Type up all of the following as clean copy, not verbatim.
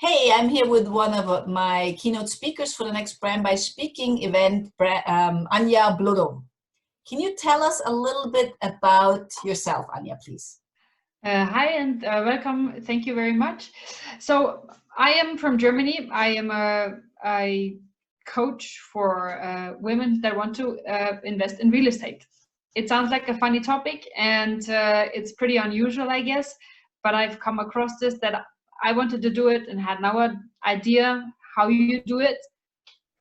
Hey, I'm here with one of my keynote speakers for the next Brand by Speaking event, Anja Blodow. Can you tell us a little bit about yourself, Anja, please? Hi and welcome. Thank you very much. So I am from Germany. I am a coach for women that want to invest in real estate. It sounds like a funny topic and it's pretty unusual, I guess, but I've come across this that I wanted to do it and had no idea how you do it.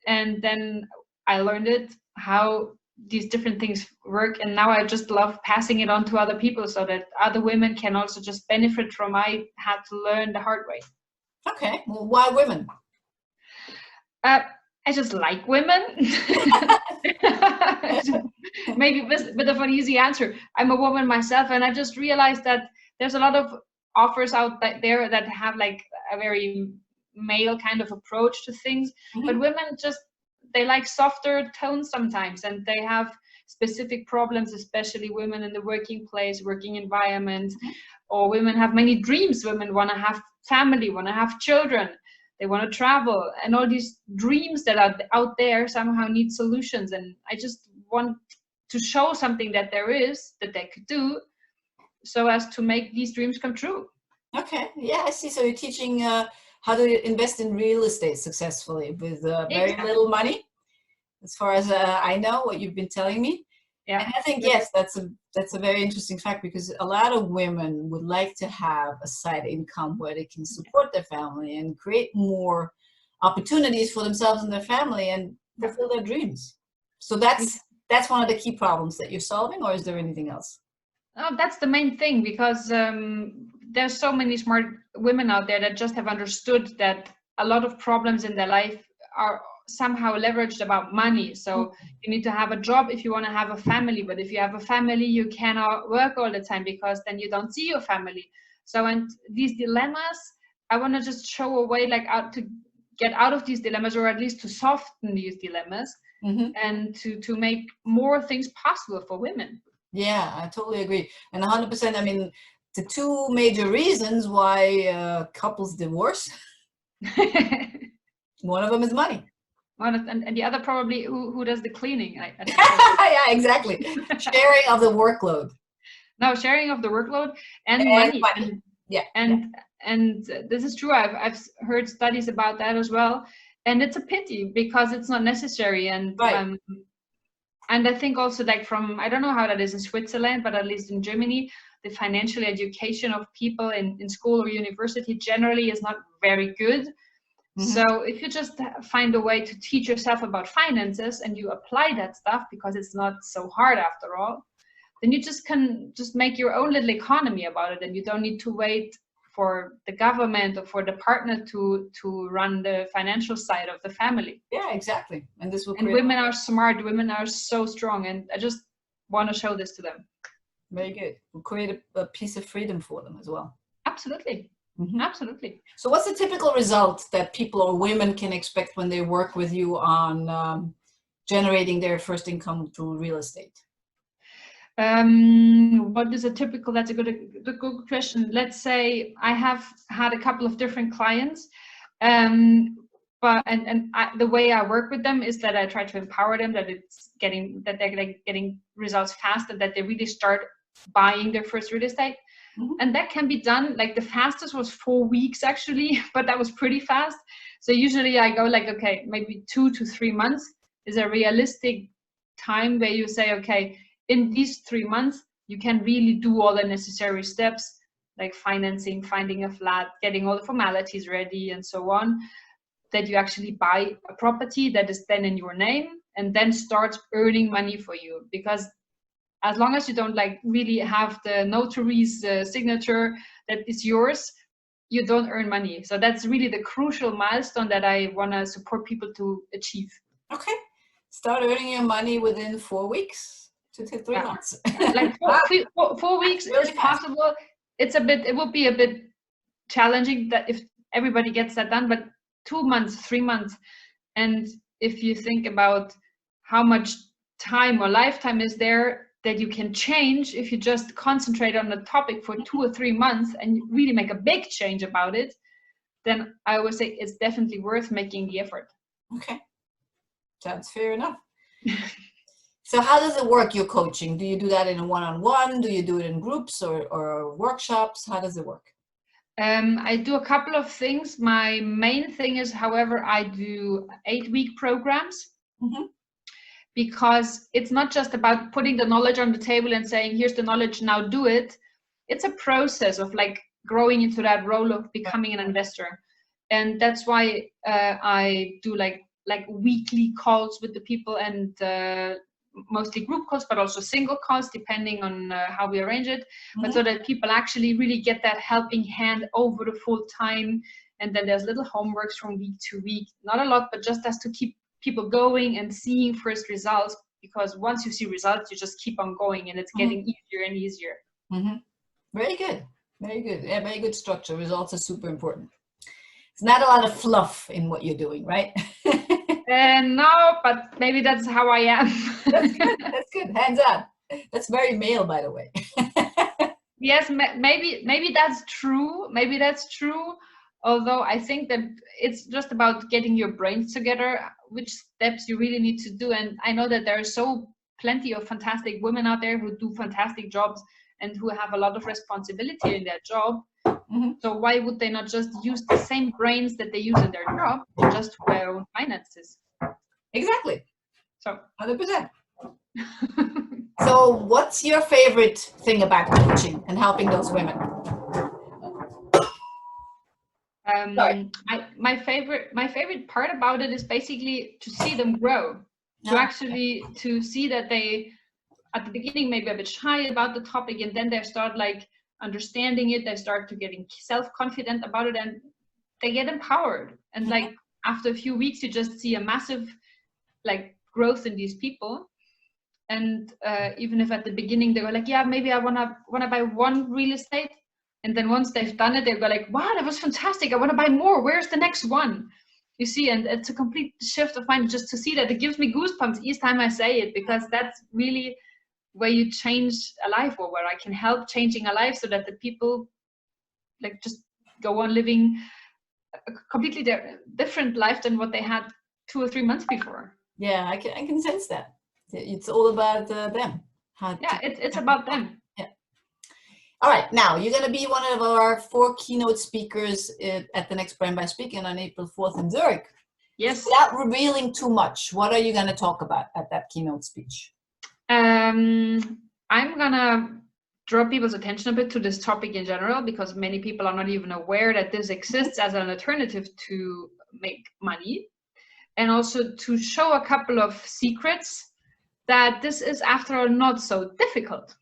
And then I learned it, how these different things work, and now I just love passing it on to other people so that other women can also just benefit from I had to learn the hard way. Okay, well, why women? I just like women. Maybe a bit of an easy answer. I'm a woman myself, and I just realized that there's a lot of offers out there that have like a very male kind of approach to things, but women just, they like softer tones sometimes, and they have specific problems, especially women in the working place, working environment, or women have many dreams. Women want to have family, want to have children, they want to travel, and all these dreams that are out there somehow need solutions. And I just want to show something that there is that they could do so as to make these dreams come true. Okay, yeah, I see. So you're teaching how to invest in real estate successfully with very little money, as far as I know, what you've been telling me. Yeah. And I think, yes, that's a very interesting fact, because a lot of women would like to have a side income where they can support their family and create more opportunities for themselves and their family and fulfill their dreams. So that's one of the key problems that you're solving, or is there anything else? Oh, that's the main thing, because there's so many smart women out there that just have understood that a lot of problems in their life are somehow leveraged about money. So you need to have a job if you want to have a family, but if you have a family, you cannot work all the time because then you don't see your family. So, and these dilemmas, I want to just show a way like out to get out of these dilemmas, or at least to soften these dilemmas, and to make more things possible for women. Yeah, I totally agree. And 100%, I mean, the two major reasons why couples divorce, one of them is money. And the other probably who does the cleaning. Yeah, exactly. Sharing of the workload. No, sharing of the workload and money. Yeah. And this is true. I've heard studies about that as well. And it's a pity because it's not necessary. And and I think also, like, from, I don't know how that is in Switzerland, but at least in Germany, the financial education of people in school or university generally is not very good. So if you just find a way to teach yourself about finances and you apply that stuff, because it's not so hard after all, then you just can just make your own little economy about it, and you don't need to wait for the government or for the partner to run the financial side of the family. Yeah, exactly. And this will. And women are smart. Women are so strong, and I just want to show this to them. Very good. We'll create a piece of freedom for them as well. Absolutely. Absolutely. So what's the typical result that people or women can expect when they work with you on generating their first income through real estate? What is a typical, that's a good question. Let's say I have had a couple of different clients, but the way I work with them is that I try to empower them, that they're getting results fast, and that they really start buying their first real estate. And that can be done, like the fastest was 4 weeks actually, but that was pretty fast. So usually I go like, okay, maybe 2 to 3 months is a realistic time where you say, okay, in these 3 months, you can really do all the necessary steps, like financing, finding a flat, getting all the formalities ready, and so on, that you actually buy a property that is then in your name and then starts earning money for you. Because as long as you don't like really have the notary's signature that is yours, you don't earn money. So that's really the crucial milestone that I want to support people to achieve. Okay. Start earning your money within 4 weeks. 2 to 3 months. Like 4 weeks really is possible. It will be a bit challenging that if everybody gets that done, but 2 months, 3 months. And if you think about how much time or lifetime is there that you can change if you just concentrate on the topic for 2 or 3 months and really make a big change about it, then I would say it's definitely worth making the effort. Okay, sounds fair enough. So how does it work, your coaching? Do you do that in a one-on-one? Do you do it in groups or workshops? How does it work? I do a couple of things. My main thing is, however, I do 8-week programs. Mm-hmm. Because it's not just about putting the knowledge on the table and saying, here's the knowledge, now do it. It's a process of like growing into that role of becoming an investor. And that's why I do like weekly calls with the people, and mostly group calls, but also single calls, depending on how we arrange it. Mm-hmm. But so that people actually really get that helping hand over the full time. And then there's little homeworks from week to week, not a lot, but just as to keep people going and seeing first results, because once you see results, you just keep on going, and it's getting easier and easier. Mm-hmm. Very good. Very good. Yeah, very good structure. Results are super important. It's not a lot of fluff in what you're doing, right? No, but maybe that's how I am. That's good. That's good. Hands up. That's very male, by the way. Yes, maybe that's true. Maybe that's true. Although I think that it's just about getting your brains together, which steps you really need to do. And I know that there are plenty of fantastic women out there who do fantastic jobs and who have a lot of responsibility in their job. Mm-hmm. So why would they not just use the same brains that they use in their job, just for their own finances? Exactly. So 100%. So what's your favorite thing about coaching and helping those women? My favorite part about it is basically to see them grow, to see that they, at the beginning, maybe a bit shy about the topic, and then they start like understanding it, they start to getting self-confident about it, and they get empowered. And like after a few weeks, you just see a massive like growth in these people. And even if at the beginning they were like, yeah, maybe I wanna buy one real estate. And then once they've done it, they'll go like, wow, that was fantastic. I want to buy more. Where's the next one? You see, and it's a complete shift of mind just to see that. It gives me goosebumps each time I say it, because that's really where you change a life, or where I can help changing a life, so that the people like just go on living a completely different life than what they had 2 or 3 months before. Yeah, I can sense that. It's all about them. It's about them. All right, now you're going to be one of our 4 keynote speakers at the next Brand by Speaking on April 4th in Zurich. Yes. Without revealing too much, what are you going to talk about at that keynote speech? I'm going to draw people's attention a bit to this topic in general, because many people are not even aware that this exists as an alternative to make money. And also to show a couple of secrets that this is, after all, not so difficult.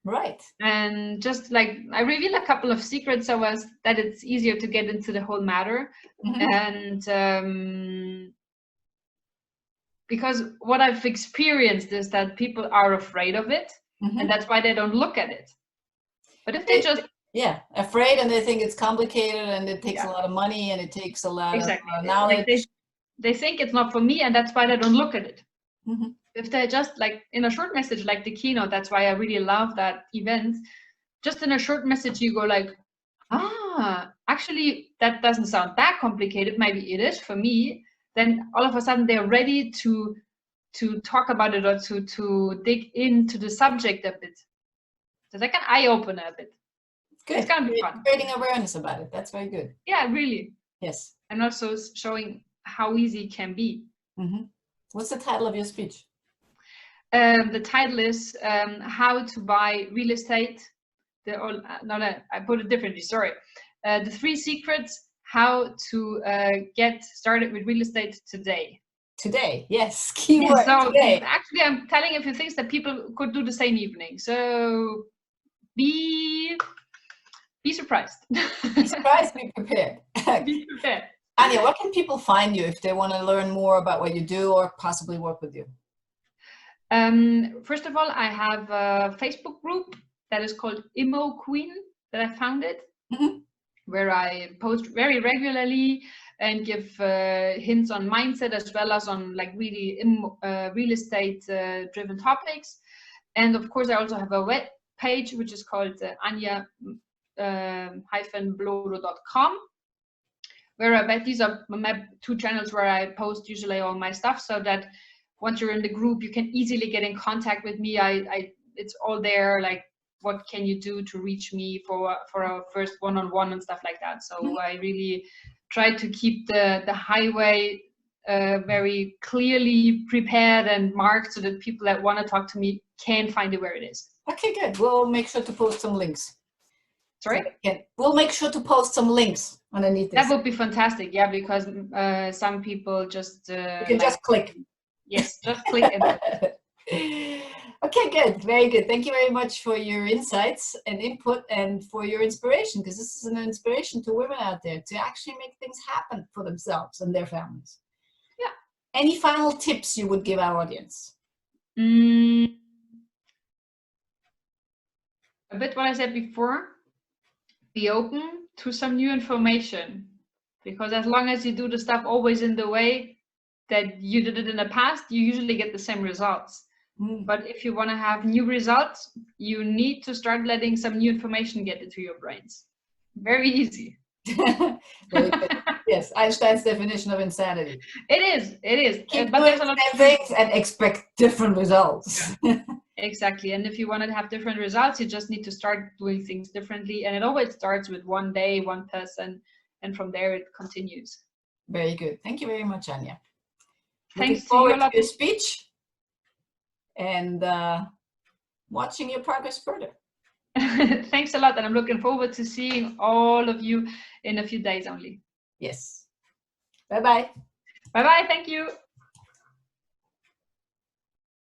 Right. And just like I reveal a couple of secrets so as that it's easier to get into the whole matter. And because what I've experienced is that people are afraid of it, and that's why they don't look at it. But if they just afraid, and they think it's complicated, and it takes a lot of money, and it takes a lot of knowledge. Like they think it's not for me, and that's why they don't look at it. If they just like in a short message like the keynote, that's why I really love that event. Just in a short message, you go like, actually that doesn't sound that complicated. Maybe it is for me. Then all of a sudden they're ready to talk about it, or to dig into the subject a bit. So it's like an eye opener a bit. Good. It's gonna be fun. Creating awareness about it. That's very good. Yeah, really. Yes. And also showing how easy it can be. What's the title of your speech? The title is How to Buy Real Estate. I put it differently, sorry. The 3 secrets how to get started with real estate today. Today, yes, keyword today. Actually, I'm telling a few things that people could do the same evening. So be surprised. Be surprised, be prepared. Be prepared. Anja, where can people find you if they want to learn more about what you do or possibly work with you? First of all, I have a Facebook group that is called Immo Queen that I founded, where I post very regularly and give hints on mindset, as well as on like really real estate driven topics. And of course, I also have a web page which is called Anja-Blodow.com. but these are my 2 channels where I post usually all my stuff, so that once you're in the group, you can easily get in contact with me. It's all there, like what can you do to reach me for a first one-on-one and stuff like that. So I really try to keep the highway very clearly prepared and marked, so that people that want to talk to me can find it where it is. Okay, good. We'll make sure to post some links. Sorry? So we'll make sure to post some links underneath this. That would be fantastic, yeah, because some people just... you can just click. Yes, just click it. Okay, good. Very good. Thank you very much for your insights and input, and for your inspiration, because this is an inspiration to women out there to actually make things happen for themselves and their families. Yeah. Any final tips you would give our audience? A bit what I said before, be open to some new information, because as long as you do the stuff always in the way that you did it in the past, you usually get the same results. But if you want to have new results, you need to start letting some new information get into your brains. Very easy. Yes, Einstein's definition of insanity. It is. Keep But doing there's a lot the same things and expect different results. Exactly. And if you want to have different results, you just need to start doing things differently. And it always starts with one day, one person, and from there it continues. Very good. Thank you very much, Anja. Thanks Looking forward to you a lot. to your speech and watching your progress further. Thanks a lot. And I'm looking forward to seeing all of you in a few days only. Yes. Bye-bye. Bye-bye. Thank you.